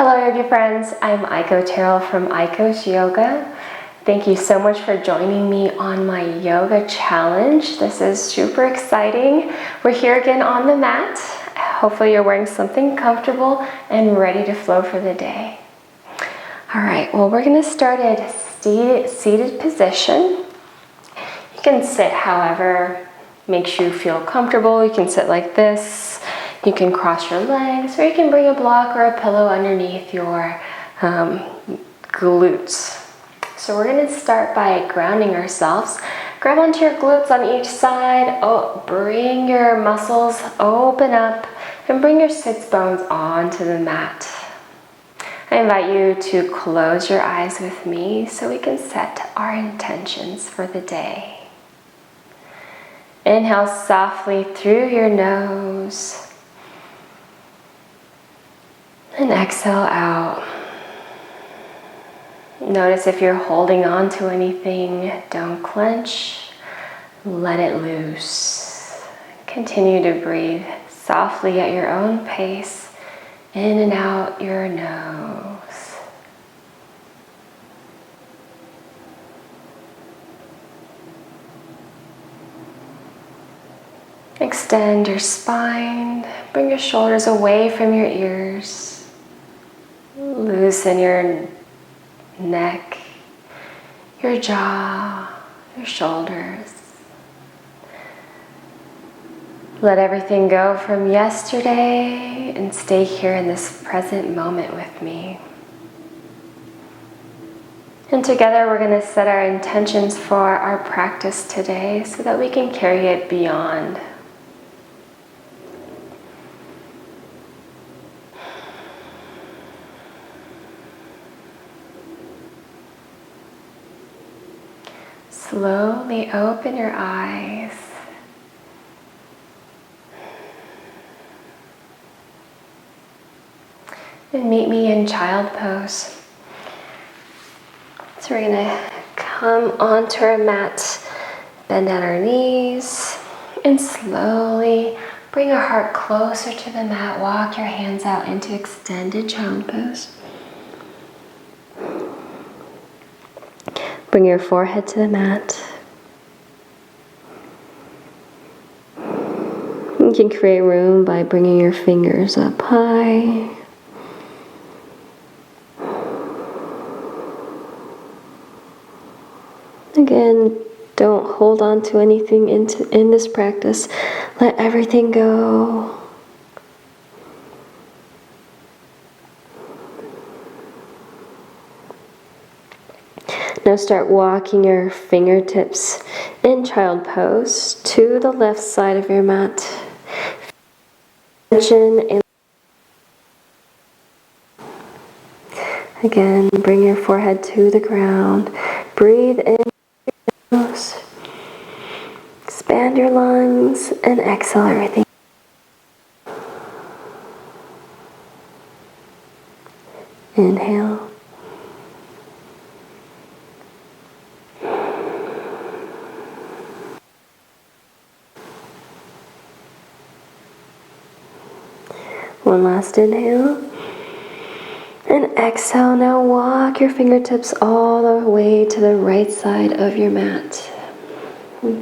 Hello yogi friends, I'm Aiko Terrell from Aiko's Yoga. Thank you so much for joining me on my yoga challenge. This is super exciting. We're here again on the mat. Hopefully you're wearing something comfortable and ready to flow for the day. All right, well we're going to start at seated position. You can sit however makes you feel comfortable. You can sit like this. You can cross your legs, or you can bring a block or a pillow underneath your glutes. So we're going to start by grounding ourselves. Grab onto your glutes on each side. Oh, bring your muscles open up and bring your sits bones onto the mat. I invite you to close your eyes with me so we can set our intentions for the day. Inhale softly through your nose. And exhale out. Notice if you're holding on to anything, don't clench, let it loose. Continue to breathe softly at your own pace, in and out your nose. Extend your spine, bring your shoulders away from your ears. Loosen your neck, your jaw, your shoulders. Let everything go from yesterday and stay here in this present moment with me. And together we're going to set our intentions for our practice today so that we can carry it beyond. Slowly open your eyes. And meet me in child pose. So we're going to come onto our mat, bend down our knees, and slowly bring our heart closer to the mat. Walk your hands out into extended child pose. Bring your forehead to the mat. You can create room by bringing your fingers up high. Again, don't hold on to anything in this practice. Let everything go. Now start walking your fingertips in child pose to the left side of your mat. And again, bring your forehead to the ground. Breathe in your nose. Expand your lungs and exhale everything. Inhale. One last inhale. And exhale. Now walk your fingertips all the way to the right side of your mat.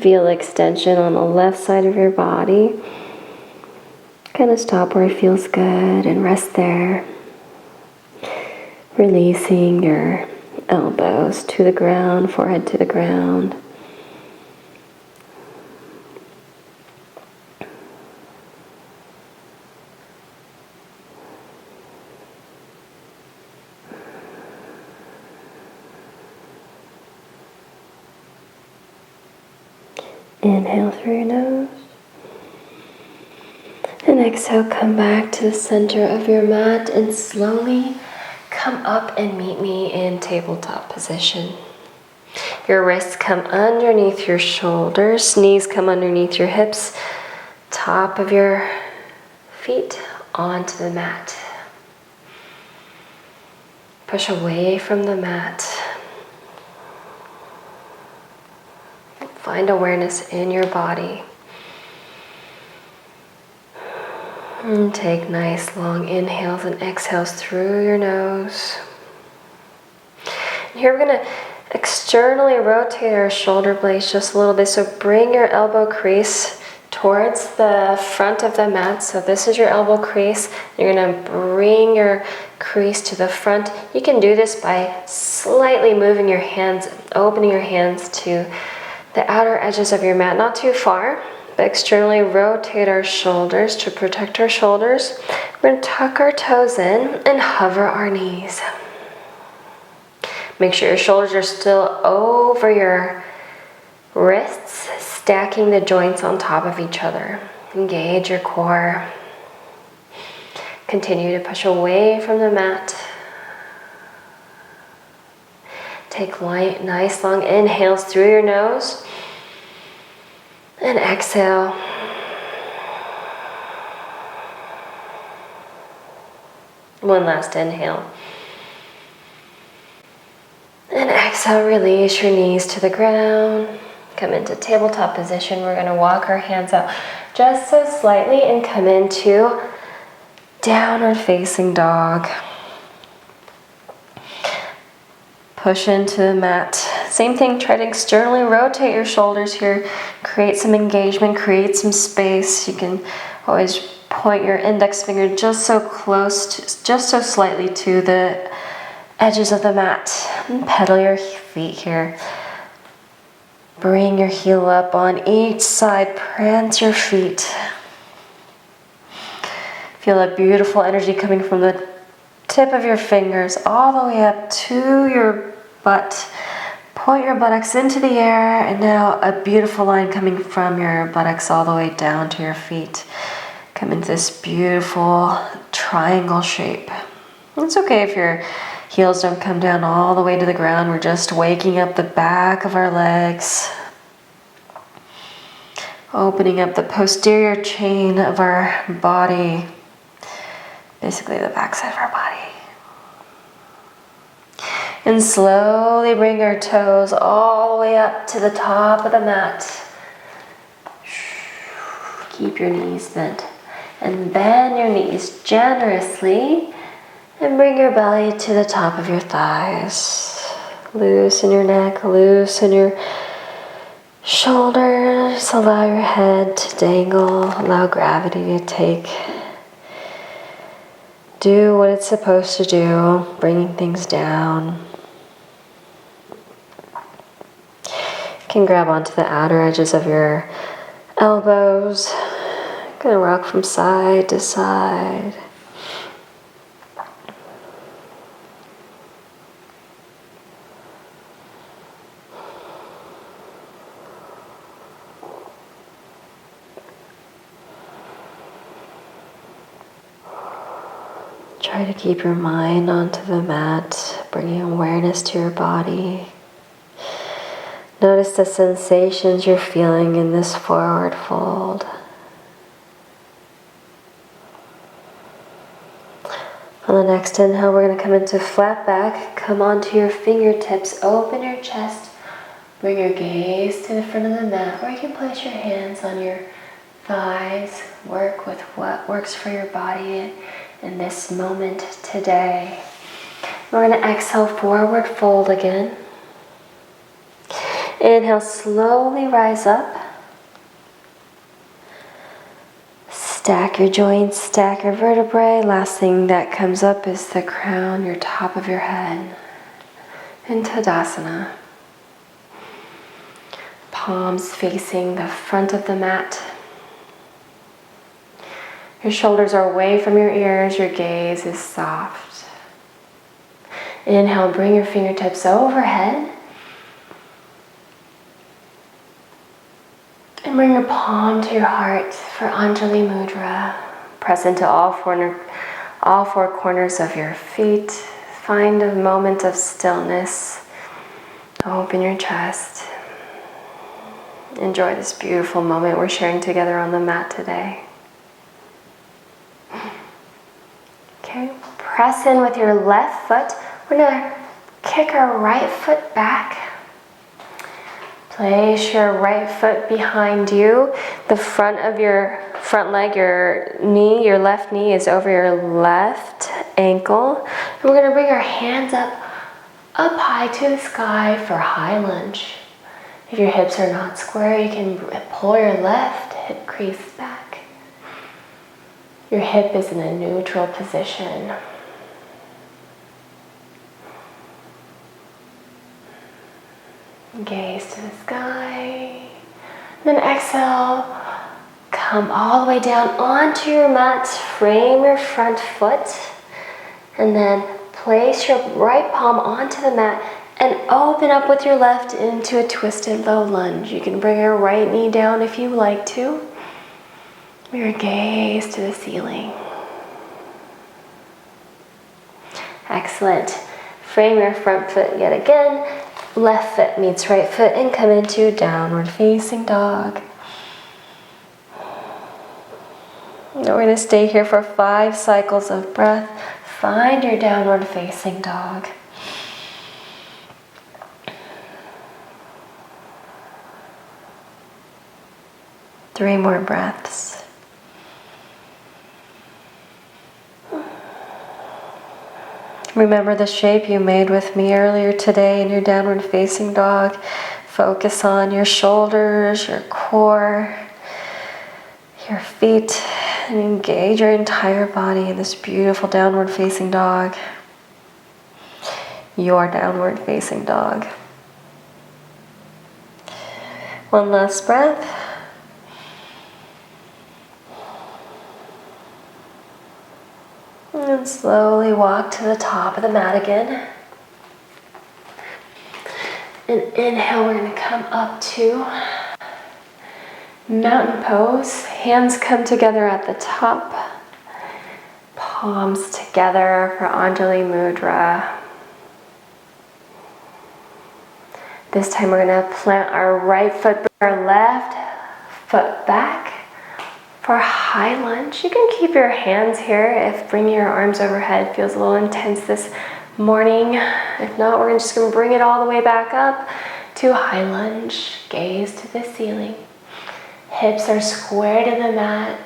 Feel extension on the left side of your body. Kind of stop where it feels good and rest there. Releasing your elbows to the ground, forehead to the ground. Inhale through your nose. And exhale, come back to the center of your mat and slowly come up and meet me in tabletop position. Your wrists come underneath your shoulders, knees come underneath your hips, top of your feet onto the mat. Push away from the mat. Find awareness in your body. And take nice long inhales and exhales through your nose. Here we're going to externally rotate our shoulder blades just a little bit. So bring your elbow crease towards the front of the mat. So this is your elbow crease. You're going to bring your crease to the front. You can do this by slightly moving your hands, opening your hands to the outer edges of your mat, not too far, but externally rotate our shoulders to protect our shoulders. We're going to tuck our toes in and hover our knees. Make sure your shoulders are still over your wrists, stacking the joints on top of each other. Engage your core. Continue to push away from the mat. Take light, nice long inhales through your nose. And exhale. One last inhale. And exhale, release your knees to the ground. Come into tabletop position. We're going to walk our hands out just so slightly and come into downward facing dog. Push into the mat. Same thing, try to externally rotate your shoulders here. Create some engagement, create some space. You can always point your index finger just so close, just so slightly to the edges of the mat. And pedal your feet here. Bring your heel up on each side, prance your feet. Feel that beautiful energy coming from the tip of your fingers all the way up to your butt. Point your buttocks into the air, and now a beautiful line coming from your buttocks all the way down to your feet. Come into this beautiful triangle shape. It's okay if your heels don't come down all the way to the ground. We're just waking up the back of our legs. Opening up the posterior chain of our body. Basically the backside of our body. And slowly bring our toes all the way up to the top of the mat. Keep your knees bent. And bend your knees generously. And bring your belly to the top of your thighs. Loosen your neck, loosen your shoulders. Allow your head to dangle. Allow gravity to do what it's supposed to do, bringing things down. You can grab onto the outer edges of your elbows. Gonna rock from side to side. Try to keep your mind onto the mat, bringing awareness to your body. Notice the sensations you're feeling in this forward fold. On the next inhale, we're going to come into flat back. Come onto your fingertips, open your chest, bring your gaze to the front of the mat, or you can place your hands on your thighs. Work with what works for your body in this moment today. We're going to exhale, forward fold again. Inhale, slowly rise up. Stack your joints, stack your vertebrae. Last thing that comes up is the crown, your top of your head. In Tadasana. Palms facing the front of the mat. Your shoulders are away from your ears, your gaze is soft. Inhale, bring your fingertips overhead. And bring your palm to your heart for Anjali Mudra. Press into all four corners of your feet. Find a moment of stillness. Open your chest. Enjoy this beautiful moment we're sharing together on the mat today. Okay, press in with your left foot. We're going to kick our right foot back. Place your right foot behind you. The front of your front leg, your left knee is over your left ankle. And we're gonna bring our hands up high to the sky for high lunge. If your hips are not square, you can pull your left hip crease back. Your hip is in a neutral position. Gaze to the sky. Then exhale, come all the way down onto your mat, frame your front foot, and then place your right palm onto the mat and open up with your left into a twisted low lunge. You can bring your right knee down if you like to. Your gaze to the ceiling. Excellent. Frame your front foot yet again. Left foot meets right foot and come into downward facing dog. Now we're going to stay here for 5 cycles of breath. Find your downward facing dog. Three more breaths. Remember the shape you made with me earlier today in your downward facing dog. Focus on your shoulders, your core, your feet, and engage your entire body in this beautiful downward facing dog. Your downward facing dog. One last breath. And slowly walk to the top of the mat again. And inhale, we're going to come up to mountain pose. Hands come together at the top. Palms together for Anjali Mudra. This time we're going to plant our right foot, bring our left foot back. For high lunge, you can keep your hands here if bringing your arms overhead feels a little intense this morning. If not, we're just going to bring it all the way back up to high lunge. Gaze to the ceiling. Hips are square to the mat.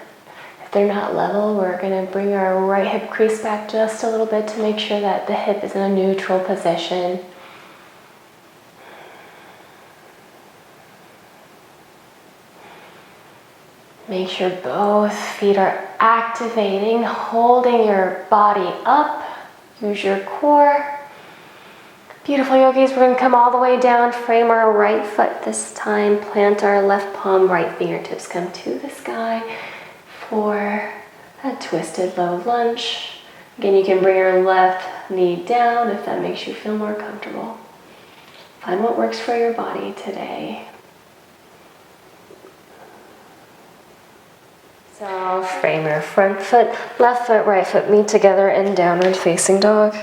If they're not level, we're going to bring our right hip crease back just a little bit to make sure that the hip is in a neutral position. Make sure both feet are activating, holding your body up. Use your core. Beautiful yogis, we're going to come all the way down, frame our right foot this time, plant our left palm, right fingertips come to the sky for a twisted low lunge. Again, you can bring your left knee down if that makes you feel more comfortable. Find what works for your body today. So frame your front foot, left foot, right foot meet together in downward facing dog.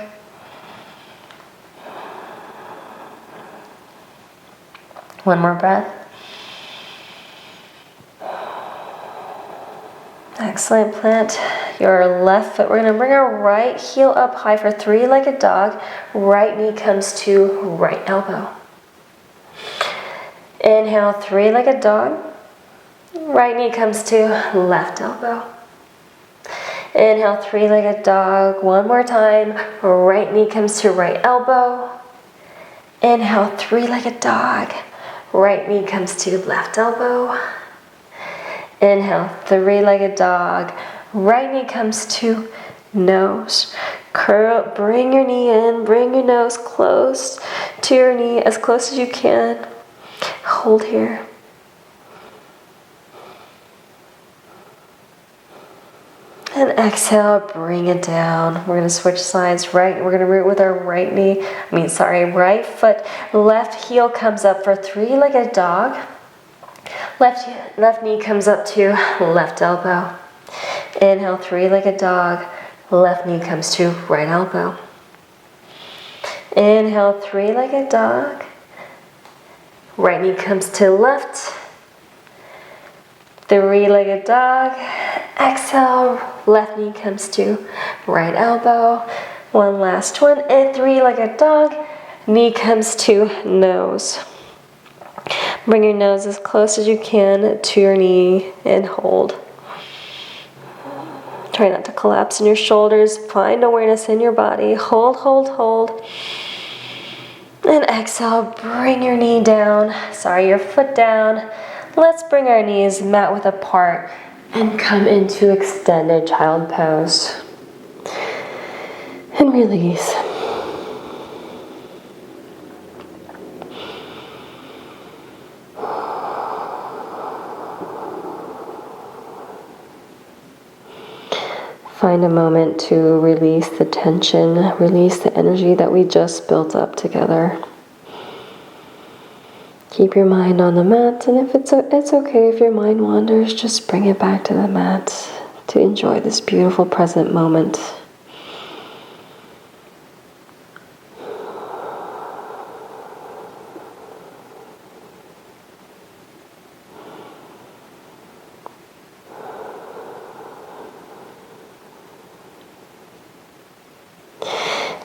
One more breath. Excellent. Plant your left foot. We're going to bring our right heel up high for three-legged dog. Right knee comes to right elbow. Inhale, three-legged dog. Right knee comes to left elbow. Inhale, three-legged dog. One more time. Right knee comes to right elbow. Inhale, three-legged dog. Right knee comes to left elbow. Inhale, three-legged dog. Right knee comes to nose. Curl, bring your knee in, bring your nose close to your knee, as close as you can. Hold here. And exhale, bring it down. We're going to switch sides. We're going to root with our right foot. Left heel comes up for three-legged dog. Left knee comes up to left elbow. Inhale, three-legged dog. Left knee comes to right elbow. Inhale, three-legged dog. Right knee comes to left. Three-legged dog. Exhale, left knee comes to right elbow. One last one. And three-legged dog. Knee comes to nose. Bring your nose as close as you can to your knee and hold. Try not to collapse in your shoulders. Find awareness in your body. Hold, hold, hold. And exhale, bring your knee down. Your foot down. Let's bring our knees mat width apart and come into extended child pose. And release. Find a moment to release the tension, release the energy that we just built up together. Keep your mind on the mat, and if it's okay if your mind wanders, just bring it back to the mat to enjoy this beautiful present moment.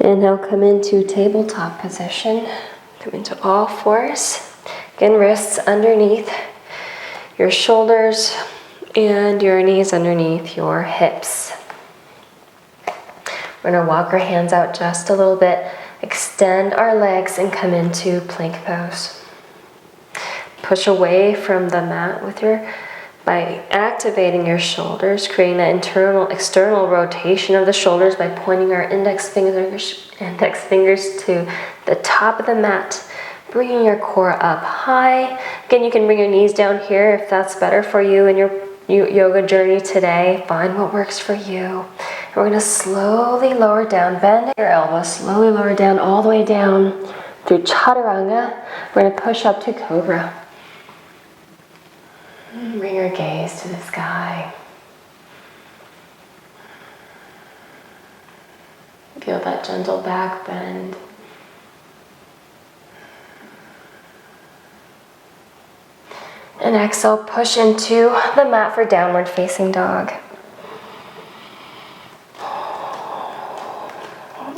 Inhale, come into tabletop position. Come into all fours. Again, wrists underneath your shoulders and your knees underneath your hips. We're going to walk our hands out just a little bit, extend our legs, and come into plank pose. Push away from the mat by activating your shoulders, creating that external rotation of the shoulders by pointing our index fingers to the top of the mat, bringing your core up high. Again, you can bring your knees down here if that's better for you in your yoga journey today. Find what works for you. And we're going to slowly lower down, bend your elbows, slowly lower down all the way down through chaturanga. We're going to push up to cobra. Bring your gaze to the sky. Feel that gentle back bend. And exhale, push into the mat for downward facing dog.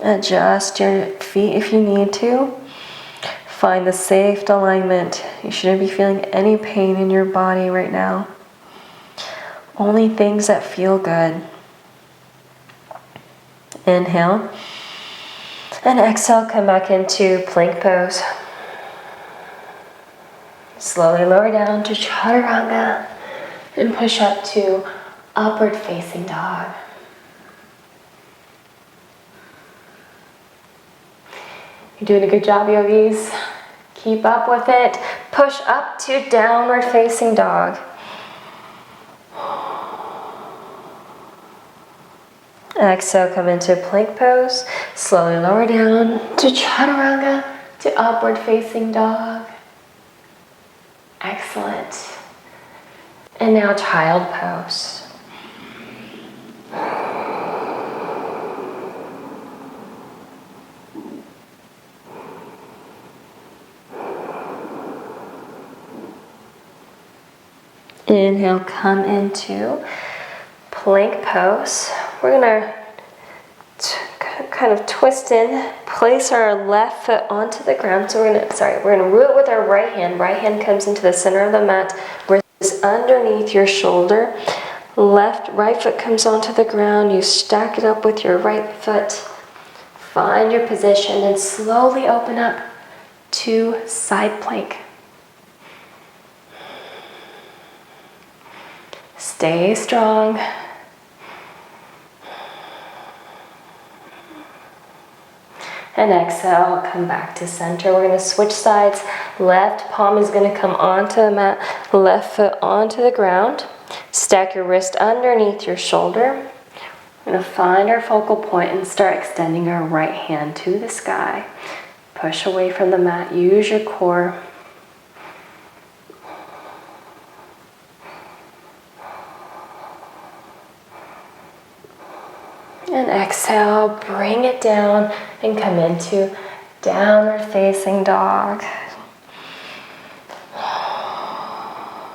Adjust your feet if you need to. Find the safe alignment. You shouldn't be feeling any pain in your body right now. Only things that feel good. Inhale. And exhale, come back into plank pose. Slowly lower down to chaturanga and push up to upward facing dog. You're doing a good job, yogis. Keep up with it. Push up to downward facing dog. Exhale, come into plank pose. Slowly lower down to chaturanga, to upward facing dog. Excellent. And now child pose. Inhale, come into plank pose. We're going to kind of twist in, place our left foot onto the ground. So we're going to root with our right hand. Right hand comes into the center of the mat, wrist is underneath your shoulder. Right foot comes onto the ground. You stack it up with your right foot. Find your position and slowly open up to side plank. Stay strong. And exhale, come back to center. We're going to switch sides. Left palm is going to come onto the mat, left foot onto the ground. Stack your wrist underneath your shoulder. We're going to find our focal point and start extending our right hand to the sky. Push away from the mat, use your core. And exhale, bring it down and come into downward facing dog.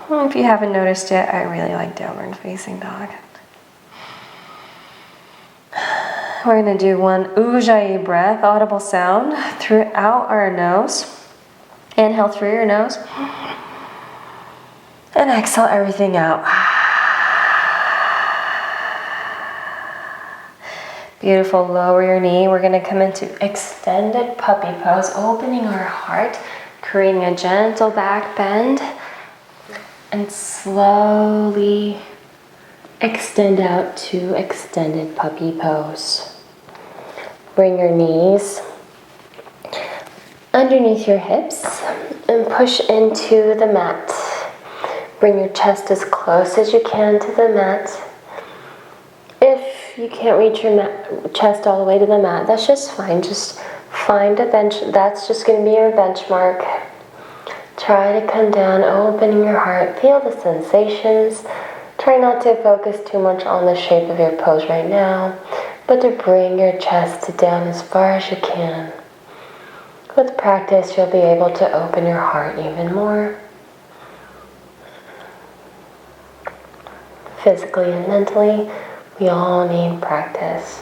If you haven't noticed yet, I really like downward facing dog. We're going to do one ujjayi breath, audible sound, throughout our nose. Inhale through your nose. And exhale everything out. Beautiful. Lower your knee. We're going to come into extended puppy pose, opening our heart, creating a gentle back bend, and slowly extend out to extended puppy pose. Bring your knees underneath your hips and push into the mat. Bring your chest as close as you can to the mat. If you can't reach your chest all the way to the mat, that's just fine. Just find a bench. That's just going to be your benchmark. Try to come down, opening your heart. Feel the sensations. Try not to focus too much on the shape of your pose right now, but to bring your chest down as far as you can. With practice, you'll be able to open your heart even more. Physically and mentally, we all need practice.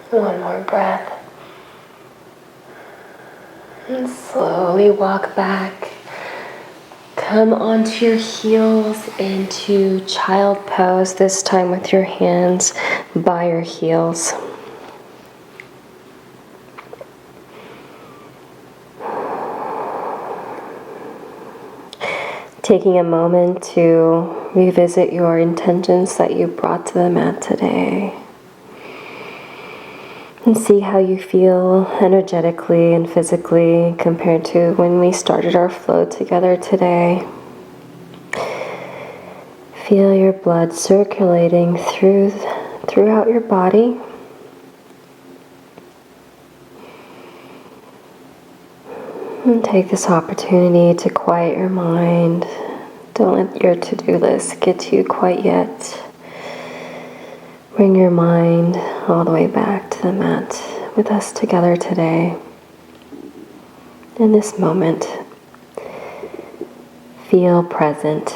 One more breath. And slowly walk back. Come onto your heels into child pose, this time with your hands by your heels. Taking a moment to revisit your intentions that you brought to the mat today. And see how you feel energetically and physically compared to when we started our flow together today. Feel your blood circulating throughout your body. And take this opportunity to quiet your mind. Don't let your to-do list get to you quite yet. Bring your mind all the way back to the mat with us together today. In this moment, feel present.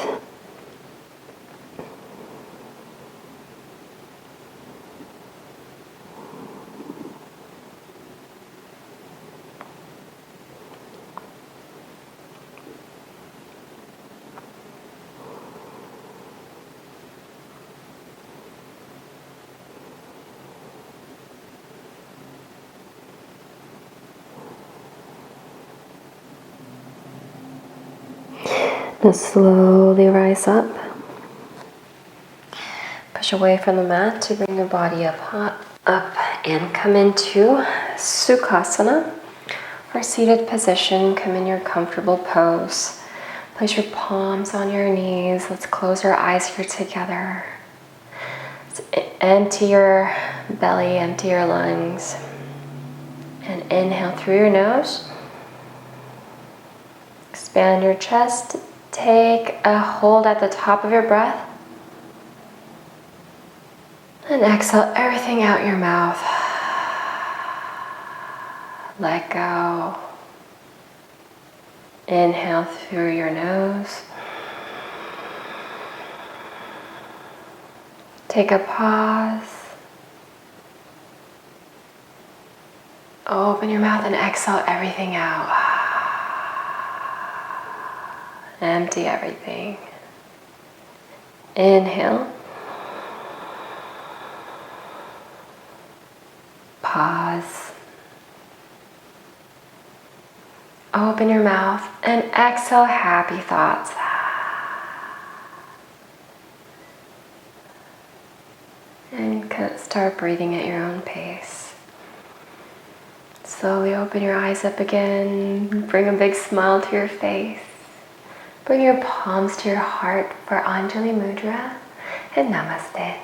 Now slowly rise up. Push away from the mat to bring your body up and come into Sukhasana, or seated position. Come in your comfortable pose. Place your palms on your knees. Let's close our eyes here together. Let's empty your belly, empty your lungs. And inhale through your nose. Expand your chest. Take a hold at the top of your breath. And exhale everything out your mouth. Let go. Inhale through your nose. Take a pause. Open your mouth and exhale everything out. Empty everything. Inhale. Pause. Open your mouth and exhale happy thoughts. And start breathing at your own pace. Slowly open your eyes up again. Bring a big smile to your face. Bring your palms to your heart for Anjali Mudra and Namaste.